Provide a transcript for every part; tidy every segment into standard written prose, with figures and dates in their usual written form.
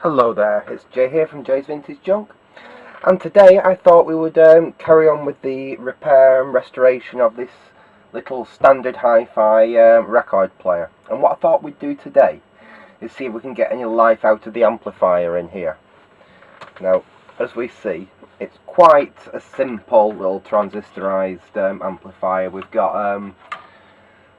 Hello there, it's Jay here from Jay's Vintage Junk, and today I thought we would carry on with the repair and restoration of this little standard hi-fi record player. And what I thought we'd do today is see if we can get any life out of the amplifier in here. Now, as we see, it's quite a simple little transistorized amplifier. We've got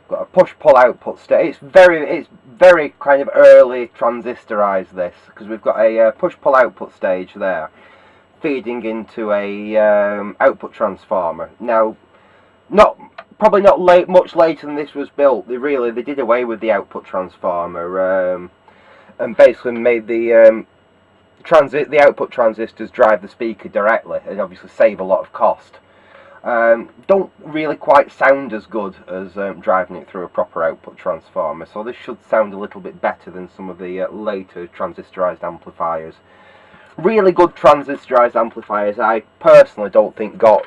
a push-pull output stage. It's very kind of early transistorized, this, because we've got a push-pull output stage there feeding into a output transformer. Now, probably not much later than this was built. They did away with the output transformer and basically made the output transistors drive the speaker directly, and obviously save a lot of cost. Don't really quite sound as good as driving it through a proper output transformer, so this should sound a little bit better than some of the later transistorized amplifiers. Really good transistorized amplifiers I personally don't think got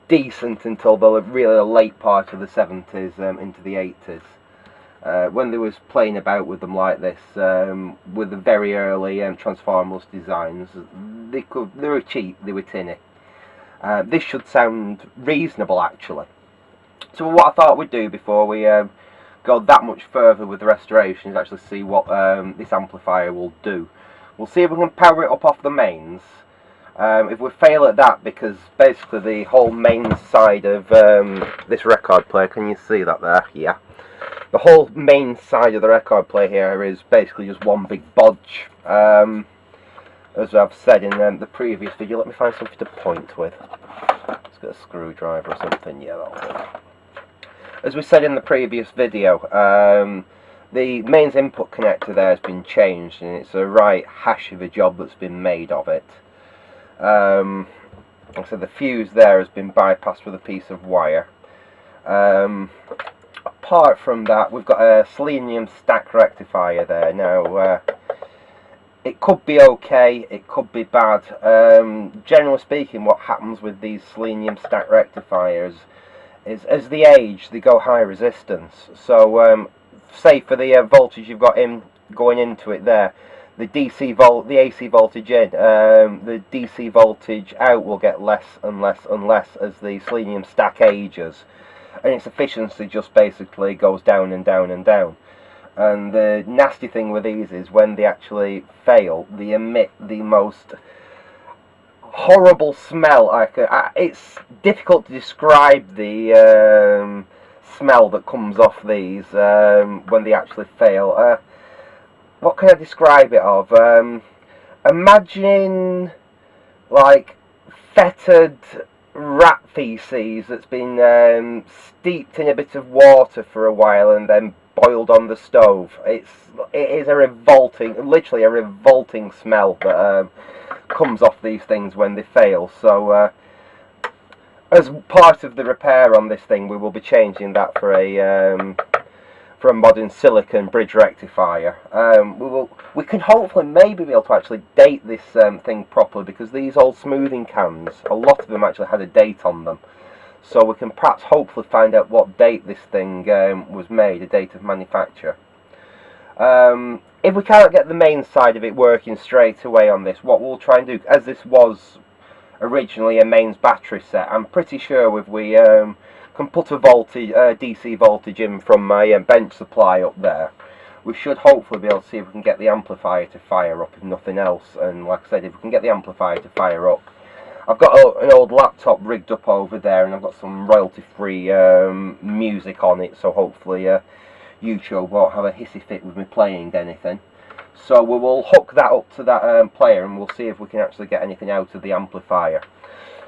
decent until the really late part of the 70s into the 80s. When they was playing about with them like this, with the very early transformerless designs, they were cheap, they were tinny. This should sound reasonable, actually. So what I thought we'd do before we go that much further with the restoration is actually see what this amplifier will do. We'll see if we can power it up off the mains. If we fail at that, because basically the whole main side of this record player, can you see that there? Yeah. The whole main side of the record player here is basically just one big bodge. As I've said in the previous video, let me find something to point with. Let's get a screwdriver or something. Yeah, that'll do. As we said in the previous video, the mains input connector there has been changed, and it's a right hash of a job that's been made of it. So the fuse there has been bypassed with a piece of wire. Apart from that, we've got a selenium stack rectifier there. Now, it could be okay, it could be bad. Generally speaking, what happens with these selenium stack rectifiers is, as they age, they go high resistance. So, say for the voltage you've got going into it there, the AC voltage in, the DC voltage out will get less and less and less as the selenium stack ages, and its efficiency just basically goes down and down and down. And the nasty thing with these is when they actually fail, they emit the most horrible smell. It's difficult to describe the smell that comes off these when they actually fail. What can I describe it of? Imagine like fetid rat feces that's been steeped in a bit of water for a while and then boiled on the stove. It is a literally a revolting smell that comes off these things when they fail. So as part of the repair on this thing, we will be changing that for a modern silicon bridge rectifier. We can hopefully maybe be able to actually date this thing properly, because these old smoothing cans, a lot of them actually had a date on them. So we can perhaps hopefully find out what date this thing was made, a date of manufacture. If we can't get the main side of it working straight away on this, what we'll try and do, as this was originally a mains battery set, I'm pretty sure if we can put a DC voltage in from my bench supply up there, we should hopefully be able to see if we can get the amplifier to fire up, if nothing else. And like I said, if we can get the amplifier to fire up, I've got an old laptop rigged up over there, and I've got some royalty-free music on it, so hopefully YouTube won't have a hissy fit with me playing anything. So we will hook that up to that player, and we'll see if we can actually get anything out of the amplifier.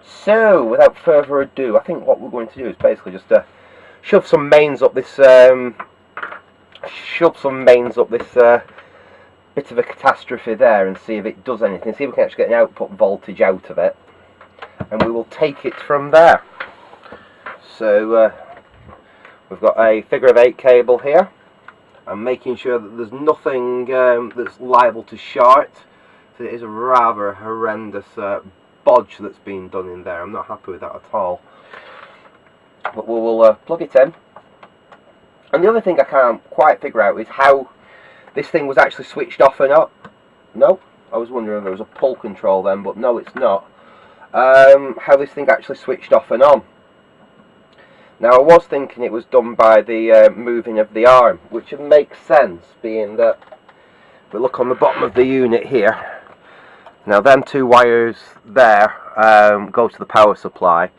So, without further ado, I think what we're going to do is basically just shove some mains up this bit of a catastrophe there, and see if it does anything. See if we can actually get an output voltage out of it, and we will take it from there. So we've got a figure of 8 cable here. I'm making sure that there's nothing that's liable to short. So it is a rather horrendous bodge that's been done in there. I'm not happy with that at all. But we will plug it in. And the other thing I can't quite figure out is how this thing was actually switched off and up. Nope, I was wondering if there was a pull control then, but no, it's not. How this thing actually switched off and on. Now, I was thinking it was done by the moving of the arm, which makes sense, being that if we look on the bottom of the unit here, now them two wires there go to the power supply.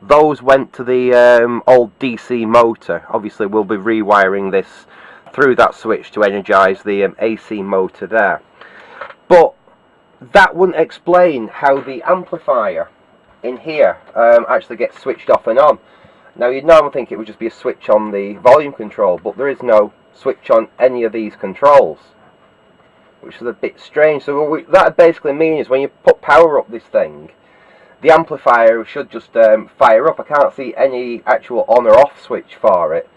Those went to the old DC motor. Obviously, we'll be rewiring this through that switch to energise the AC motor there. But that wouldn't explain how the amplifier in here actually gets switched off and on. Now, you'd normally think it would just be a switch on the volume control, but there is no switch on any of these controls, which is a bit strange. So what that basically means is when you put power up this thing, the amplifier should just fire up. I can't see any actual on or off switch for it.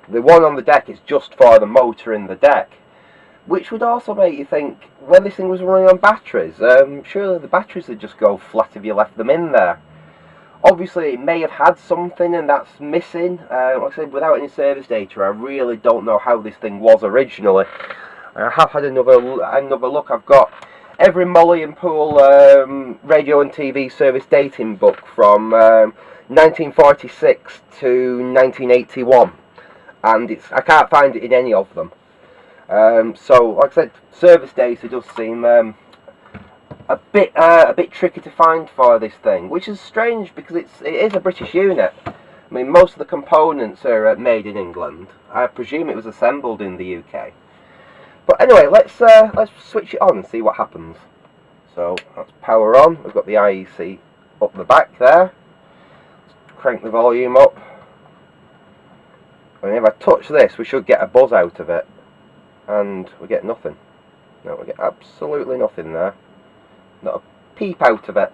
The one on the deck is just for the motor in the deck, which would also make you think, when this thing was running on batteries, surely the batteries would just go flat if you left them in there. Obviously, it may have had something and that's missing. Like I said, without any service data, I really don't know how this thing was originally. I have had another look. I've got every Molly and Pool radio and TV service dating book from 1946 to 1981, and I can't find it in any of them. So, like I said, service data does seem a bit tricky to find for this thing, which is strange because it is a British unit. I mean, most of the components are made in England. I presume it was assembled in the UK. But anyway, let's switch it on and see what happens. So that's power on. We've got the IEC up the back there. Let's crank the volume up. And if I touch this, we should get a buzz out of it, and we get nothing. No, we get absolutely nothing there. Not a peep out of it.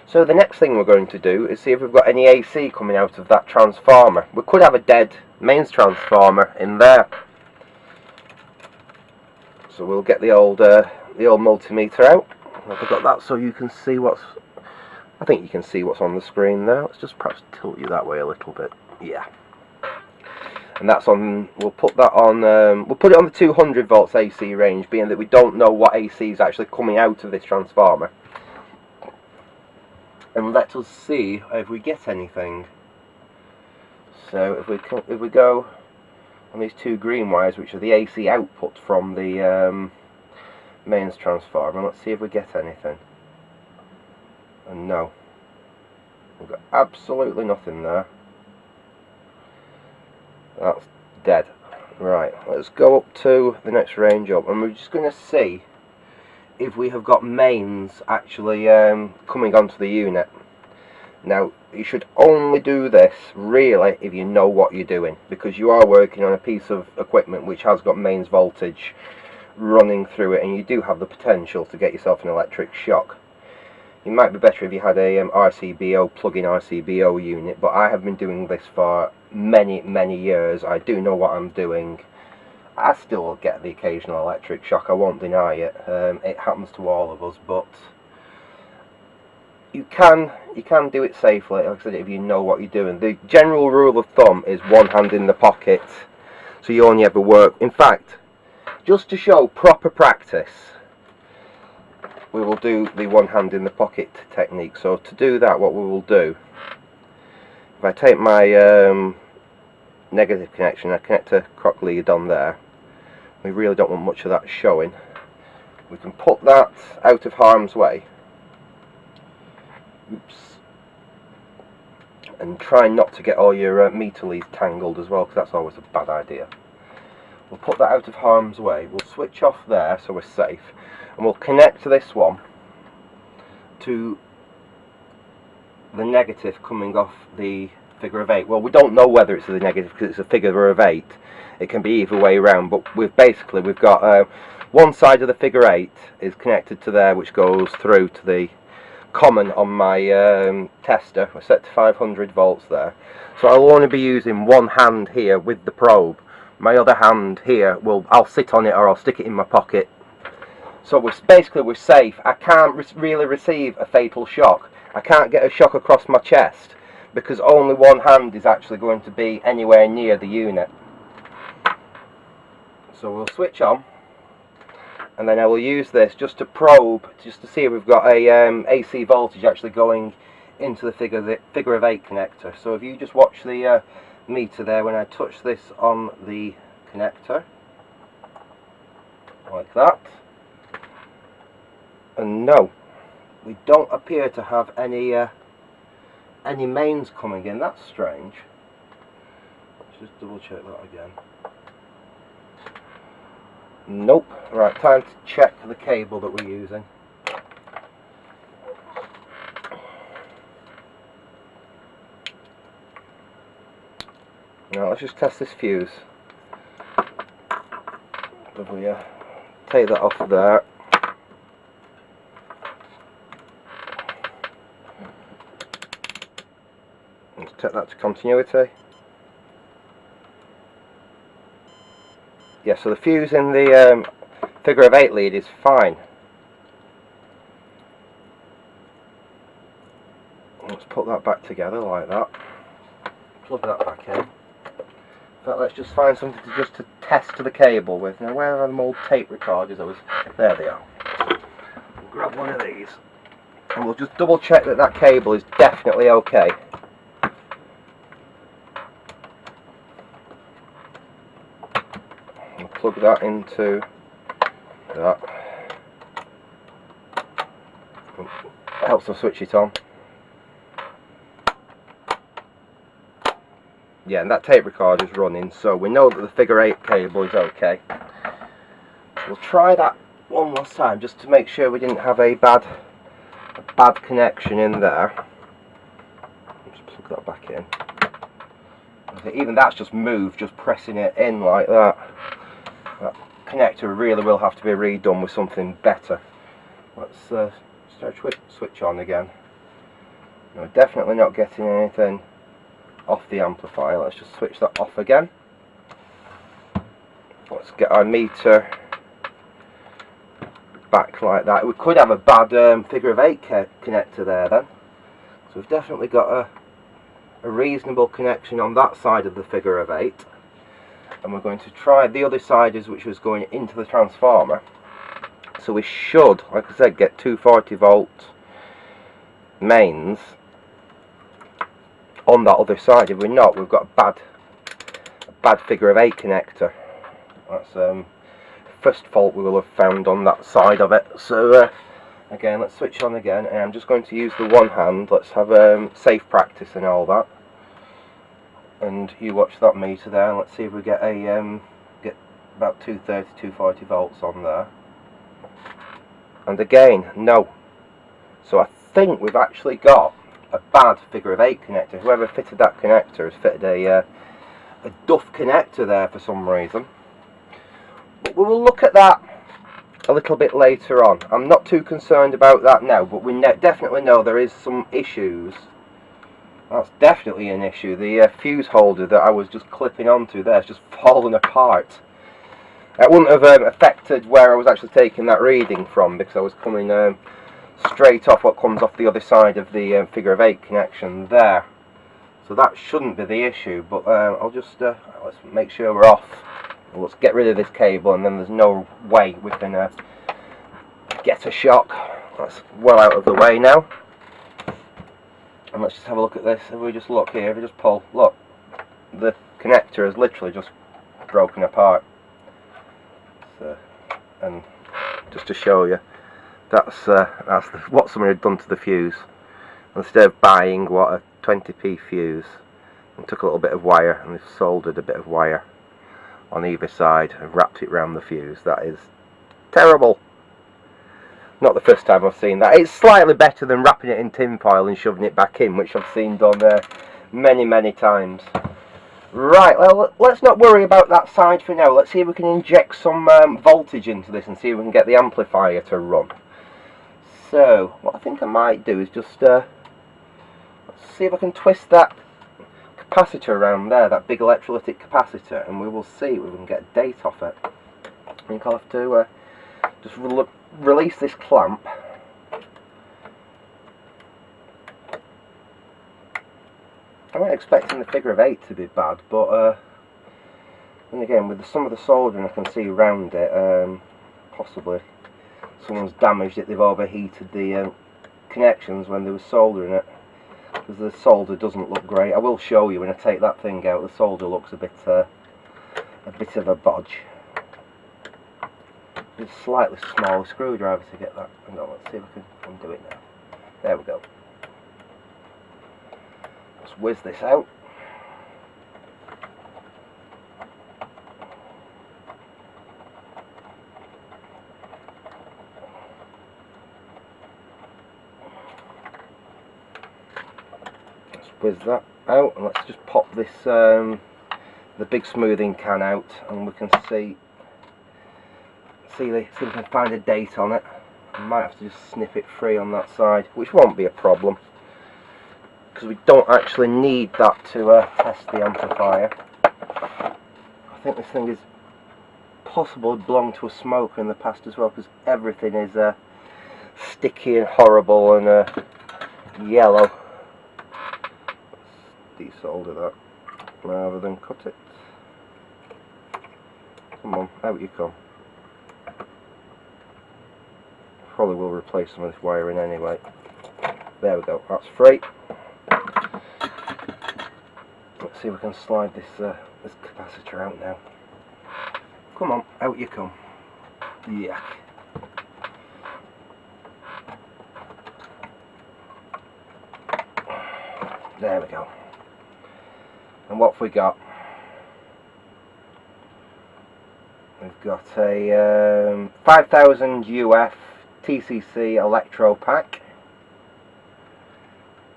So the next thing we're going to do is see if we've got any AC coming out of that transformer. We could have a dead mains transformer in there. So we'll get the old multimeter out. I've got that so you can see what's... I think you can see what's on the screen there. Let's just perhaps tilt you that way a little bit. Yeah. And that's on, we'll put that on, we'll put it on the 200 volts AC range, being that we don't know what AC is actually coming out of this transformer. And let us see if we get anything. So if we go on these two green wires, which are the AC output from the mains transformer, let's see if we get anything. And no, we've got absolutely nothing there. That's dead. Right, let's go up to the next range up, and we're just going to see if we have got mains actually coming onto the unit. Now, you should only do this really if you know what you're doing, because you are working on a piece of equipment which has got mains voltage running through it, and you do have the potential to get yourself an electric shock. It might be better if you had a RCBO, plug-in RCBO unit, but I have been doing this for many years. I do know what I'm doing. I still get the occasional electric shock, I won't deny it. It happens to all of us, but you can do it safely, like I said, if you know what you're doing. The general rule of thumb is one hand in the pocket, so you only ever work. In fact, just to show proper practice, we will do the one hand in the pocket technique. So to do that, what we will do, if I take my negative connection, I connect a crock lead on there. We really don't want much of that showing. We can put that out of harm's way. Oops. And try not to get all your meter leads tangled as well, because that's always a bad idea. We'll put that out of harm's way. We'll switch off there so we're safe. And we'll connect this one to the negative coming off the figure of 8. Well, we don't know whether it's the negative because it's a figure of 8. It can be either way around, but we've got one side of the figure 8 is connected to there, which goes through to the common on my tester. We're set to 500 volts there, so I'll only be using one hand here with the probe. My other hand here, I'll sit on it or I'll stick it in my pocket. So we're safe. I can't really receive a fatal shock. I can't get a shock across my chest because only one hand is actually going to be anywhere near the unit. So we'll switch on, and then I will use this just to probe, just to see if we've got a AC voltage actually going into the figure of 8 connector. So if you just watch the meter there when I touch this on the connector, like that, and no, we don't appear to have any mains coming in. That's strange. Let's just double check that again. Nope. Right, time to check the cable that we're using. Now let's just test this fuse. If we take that off there. Let's take that to continuity. Yeah, so the fuse in the figure of 8 lead is fine. Let's put that back together like that. Plug that back in. But let's just find something to test the cable with. Now, where are the old tape recorders? There they are. We'll grab one of these, and we'll just double check that that cable is definitely okay. We'll plug that into that. Helps us switch it on. Yeah, and that tape recorder is running, so we know that the figure 8 cable is okay. We'll try that one last time just to make sure we didn't have a bad connection in there. Just plug that back in. Okay, even that's just moved, just pressing it in like that. That connector really will have to be redone with something better. Let's start switch on again. No, definitely not getting anything off the amplifier. Let's just switch that off again. Let's get our meter back like that. We could have a bad figure of 8 connector there then. So we've definitely got a reasonable connection on that side of the figure of 8. And we're going to try the other side, which was going into the transformer. So we should, like I said, get 240 volt mains on that other side. If we're not, we've got a bad figure of 8 connector. That's first fault we will have found on that side of it. So again, let's switch on again, and I'm just going to use the one hand. Let's have safe practice and all that. And you watch that meter there, and let's see if we get about 230, 240 volts on there. And again, no. So I think we've actually got a bad figure of 8 connector. Whoever fitted that connector has fitted a duff connector there for some reason. But we will look at that a little bit later on. I'm not too concerned about that now, but we definitely know there is some issues. That's definitely an issue. The fuse holder that I was just clipping onto there is just fallen apart. That wouldn't have affected where I was actually taking that reading from, because I was coming straight off what comes off the other side of the figure of 8 connection there. So that shouldn't be the issue, but I'll just let's make sure we're off. Let's get rid of this cable, and then there's no way we can get a shock. That's well out of the way now. And let's just have a look at this. If we just look here, if we just pull, look, the connector is literally just broken apart. So, and just to show you, that's what someone had done to the fuse. Instead of buying what a 20p fuse, and took a little bit of wire and they've soldered a bit of wire on either side and wrapped it around the fuse. That is terrible. Not the first time I've seen that. It's slightly better than wrapping it in tin foil and shoving it back in, which I've seen done many times. Right, well, let's not worry about that side for now. Let's see if we can inject some voltage into this and see if we can get the amplifier to run. So, what I think I might do is just let's see if I can twist that capacitor around there, that big electrolytic capacitor, and we will see if we can get a date off it. I think I'll have to just release this clamp. I'm not expecting the figure of 8 to be bad, but then again, with some of the soldering I can see around it, possibly someone's damaged it, they've overheated the connections when they were soldering it, because the solder doesn't look great. I will show you when I take that thing out. The solder looks a bit of a bodge. It's a slightly smaller screwdriver to get that. Hang on, let's see if I can undo it now. There we go. Let's whiz this out. Whiz that out, and let's just pop this the big smoothing can out, and we can see if we can find a date on it. I might have to just snip it free on that side, which won't be a problem because we don't actually need that to test the amplifier. I think this thing is possibly belonged to a smoker in the past as well, because everything is sticky and horrible and yellow. Desolder that rather than cut it. Come on, out you come. Probably will replace some of this wiring anyway. There we go, that's free. Let's see if we can slide this this capacitor out now. Come on, out you come. Yuck. There we go. And what have we got? We've got a 5000 UF TCC electro pack.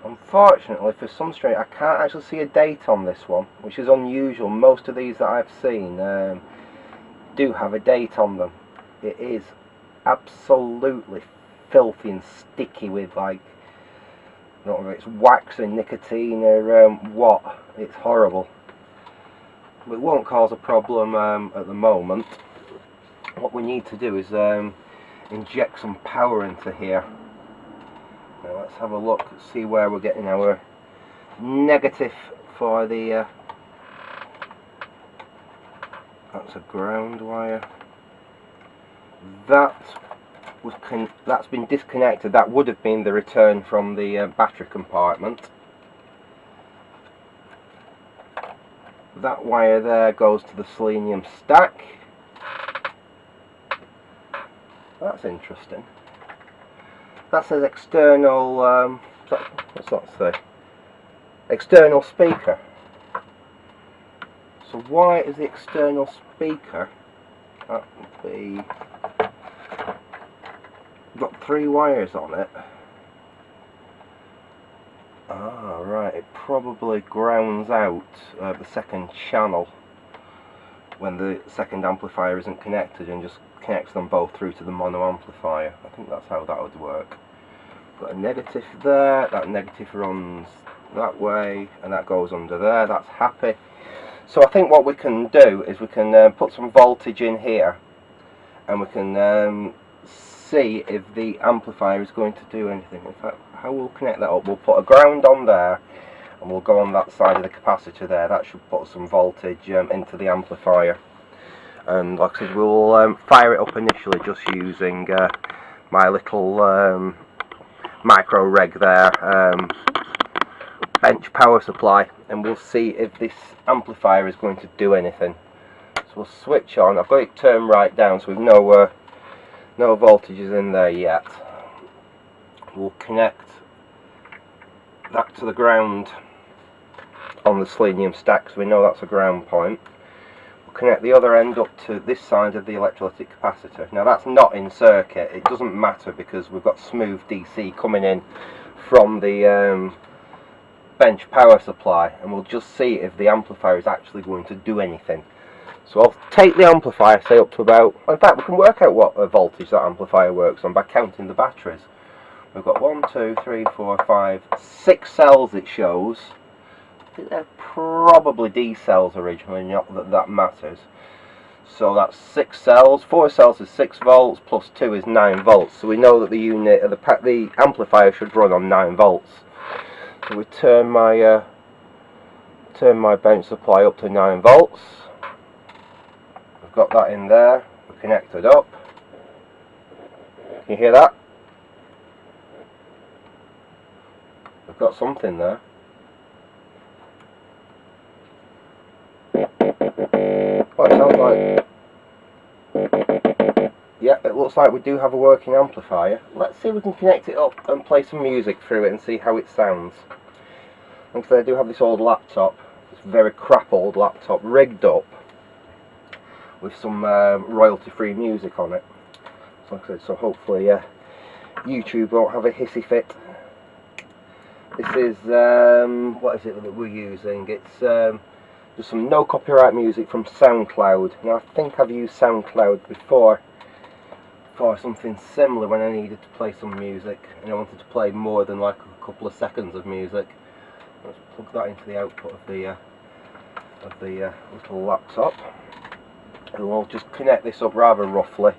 Unfortunately, for some strange, I can't actually see a date on this one, which is unusual. Most of these that I've seen do have a date on them. It is absolutely filthy and sticky with, like, I don't know if it's wax and nicotine or what. It's horrible. It won't cause a problem at the moment. What we need to do is inject some power into here. Now let's have a look, see where we're getting our negative for the that's a ground wire. That's been disconnected. That would have been the return from the battery compartment. That wire there goes to the selenium stack. That's interesting. That says external, what's that say? External speaker. So why is the external speaker? That would be, got 3 wires on it. Ah, right, it probably grounds out the second channel when the second amplifier isn't connected, and just connects them both through to the mono amplifier. I think that's how that would work. Got a negative there, that negative runs that way, and that goes under there. That's happy. So I think what we can do is we can put some voltage in here, and we can see if the amplifier is going to do anything. In fact, how we'll connect that up, we'll put a ground on there, and we'll go on that side of the capacitor there. That should put some voltage into the amplifier. And like I said, we'll fire it up initially just using my little micro reg there, bench power supply, and we'll see if this amplifier is going to do anything. So we'll switch on. I've got it turned right down, so we've no voltages in there yet. We'll connect that to the ground on the selenium stack, so we know that's a ground point. We'll connect the other end up to this side of the electrolytic capacitor. Now that's not in circuit, it doesn't matter because we've got smooth DC coming in from the bench power supply, and we'll just see if the amplifier is actually going to do anything. So I'll take the amplifier, say up to about, in fact we can work out what voltage that amplifier works on by counting the batteries. We've got 1, 2, 3, 4, 5, 6 cells it shows. I think they're probably D cells originally, not that that matters. So that's 6 cells, 4 cells is 6 volts, plus 2 is 9 volts. So we know that the unit, the amplifier should run on 9 volts. So we turn my bench supply up to 9 volts. We've got that in there, we're connected up. Can you hear that? We've got something there. What it sounds like. Yeah, it looks like we do have a working amplifier. Let's see if we can connect it up and play some music through it and see how it sounds. Like I do have this old laptop, this very crap old laptop, rigged up with some royalty-free music on it. So, like I said, so hopefully YouTube won't have a hissy fit. This is what is it that we're using? It's just some no copyright music from SoundCloud. Now I think I've used SoundCloud before for something similar when I needed to play some music and I wanted to play more than like a couple of seconds of music. Let's plug that into the output of the little laptop, and we'll just connect this up rather roughly.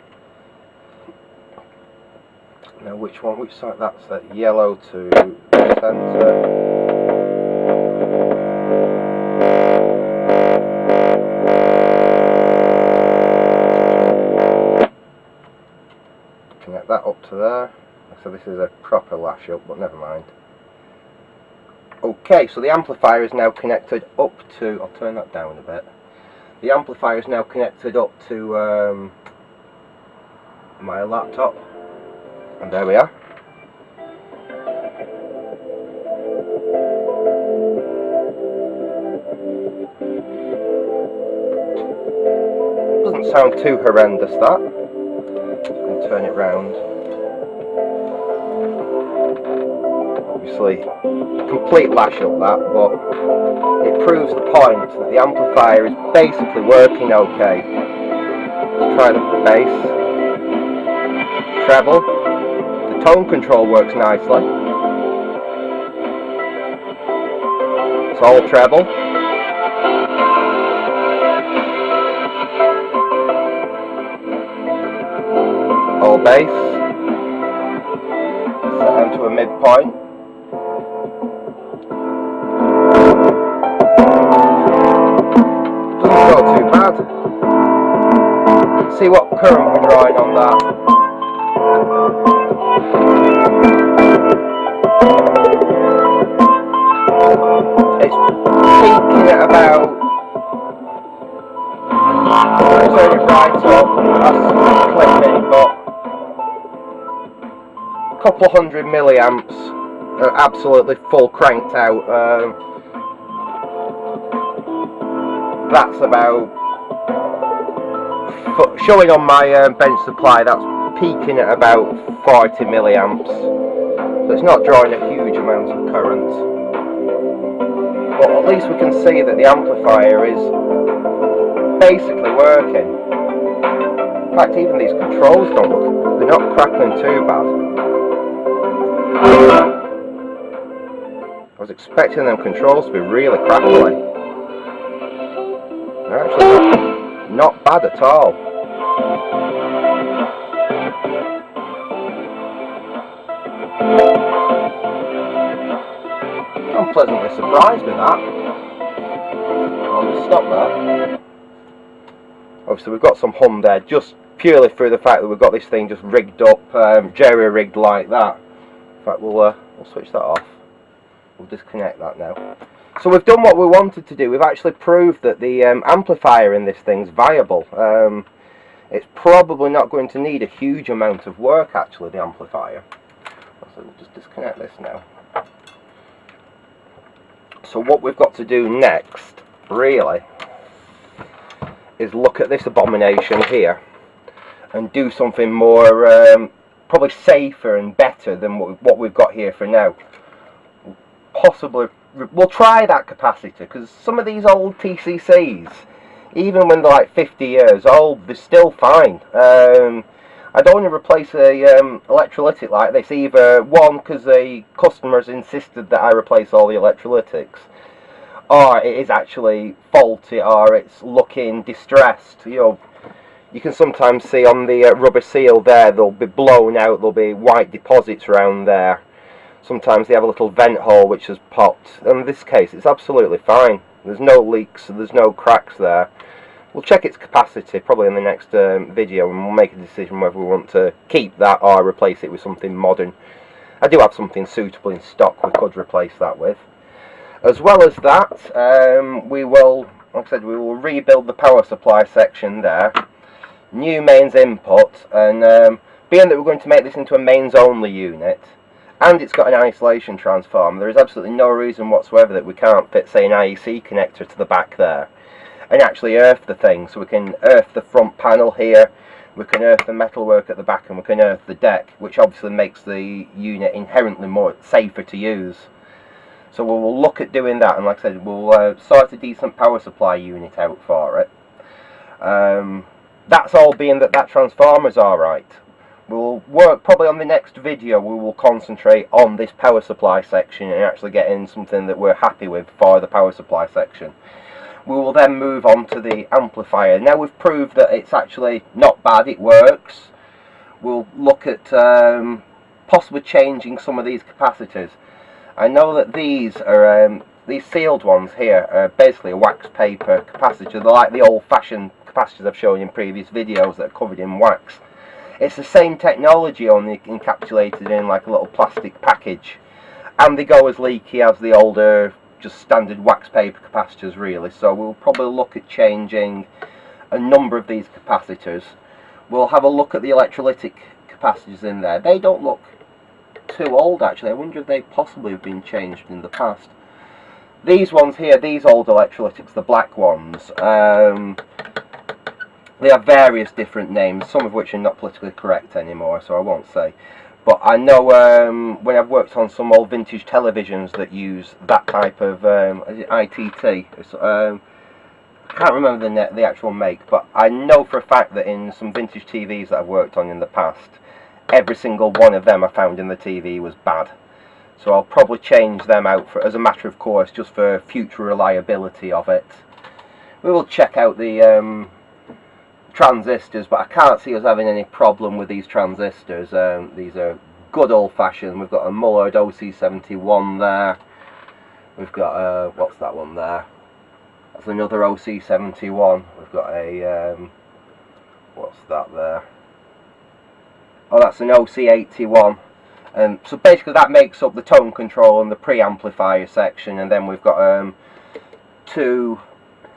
Now which side? That's that yellow to centre. Connect that up to there. So this is a proper lash up, but never mind. Okay, so the amplifier is now connected up to, I'll turn that down a bit. The amplifier is now connected up to my laptop, and there we are. Doesn't sound too horrendous, that. I'll turn it round. Obviously, complete lash up that, but it proves the point that the amplifier is basically working okay. Let's try the bass, treble. The tone control works nicely. It's all treble. All bass. Set down to a midpoint. Too bad. Let's see what current we're drawing on that. It's peaking at about, turn it right up, that's clipping, but a couple hundred milliamps, absolutely full cranked out. That's about, showing on my bench supply, that's peaking at about 40 milliamps. So it's not drawing a huge amount of current. But at least we can see that the amplifier is basically working. In fact, even these controls don't look, they're not crackling too bad. I was expecting them controls to be really crackly. They're actually not bad at all. I'm pleasantly surprised with that. I'll just stop there. Obviously we've got some hum there, just purely through the fact that we've got this thing just rigged up, jerry-rigged like that. In fact, we'll switch that off. We'll disconnect that now. So we've done what we wanted to do. We've actually proved that the amplifier in this thing's viable. It's probably not going to need a huge amount of work, actually, the amplifier. So we'll just disconnect this now. So what we've got to do next, really, is look at this abomination here and do something more, probably safer and better than what we've got here for now. Possibly, we'll try that capacitor, because some of these old TCCs, even when they're like 50 years old, they're still fine. I don't want to replace a electrolytic like this, either one because the customers insisted that I replace all the electrolytics, or it is actually faulty, or it's looking distressed. You know, you can sometimes see on the rubber seal there, they'll be blown out, there'll be white deposits around there. Sometimes they have a little vent hole which has popped. In this case, it's absolutely fine. There's no leaks, there's no cracks there. We'll check its capacity probably in the next video, and we'll make a decision whether we want to keep that or replace it with something modern. I do have something suitable in stock we could replace that with. As well as that, we will, like I said, we will rebuild the power supply section there. New mains input, and being that we're going to make this into a mains only unit, and it's got an isolation transformer, there is absolutely no reason whatsoever that we can't fit, say, an IEC connector to the back there and actually earth the thing. So we can earth the front panel here, we can earth the metalwork at the back, and we can earth the deck, which obviously makes the unit inherently more safer to use. So we will look at doing that, and like I said, we'll sort a decent power supply unit out for it. That's all being that transformer's alright. We'll work probably on the next video, we will concentrate on this power supply section and actually get in something that we're happy with for the power supply section. We will then move on to the amplifier. Now we've proved that it's actually not bad, it works. We'll look at possibly changing some of these capacitors. I know that these are these sealed ones here are basically a wax paper capacitor. They're like the old-fashioned capacitors I've shown in previous videos that are covered in wax. It's the same technology, only encapsulated in like a little plastic package, and they go as leaky as the older just standard wax paper capacitors really. So we'll probably look at changing a number of these capacitors. We'll have a look at the electrolytic capacitors in there. They don't look too old actually. I wonder if they possibly have been changed in the past. These ones here, these old electrolytics, the black ones, they have various different names, some of which are not politically correct anymore, so I won't say. But I know when I've worked on some old vintage televisions that use that type of, is it ITT? I can't remember the actual make, but I know for a fact that in some vintage TVs that I've worked on in the past, every single one of them I found in the TV was bad. So I'll probably change them out for, as a matter of course, just for future reliability of it. We will check out the transistors, but I can't see us having any problem with these transistors. These are good old-fashioned. We've got a Mullard OC71 there. We've got what's that one there? That's another OC71. We've got a what's that there? Oh, that's an OC81. So basically that makes up the tone control and the preamplifier section, and then we've got two,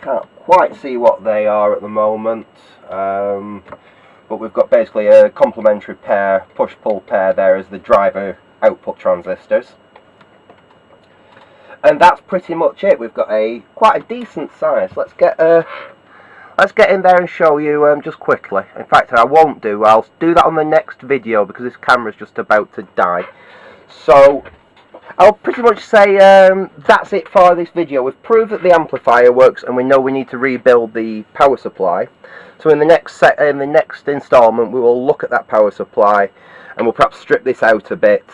can't quite see what they are at the moment, but we've got basically a complementary pair, push-pull pair there as the driver output transistors. And that's pretty much it. We've got quite a decent size. Let's get in there and show you just quickly. In fact, I'll do that on the next video because this camera's just about to die. So I'll pretty much say that's it for this video. We've proved that the amplifier works, and we know we need to rebuild the power supply. So in the next installment, we will look at that power supply, and we'll perhaps strip this out a bit,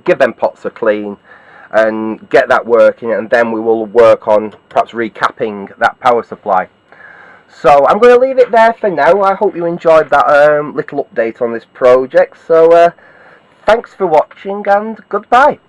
give them pots a clean, and get that working, and then we will work on perhaps recapping that power supply. So I'm going to leave it there for now. I hope you enjoyed that little update on this project. So thanks for watching, and goodbye.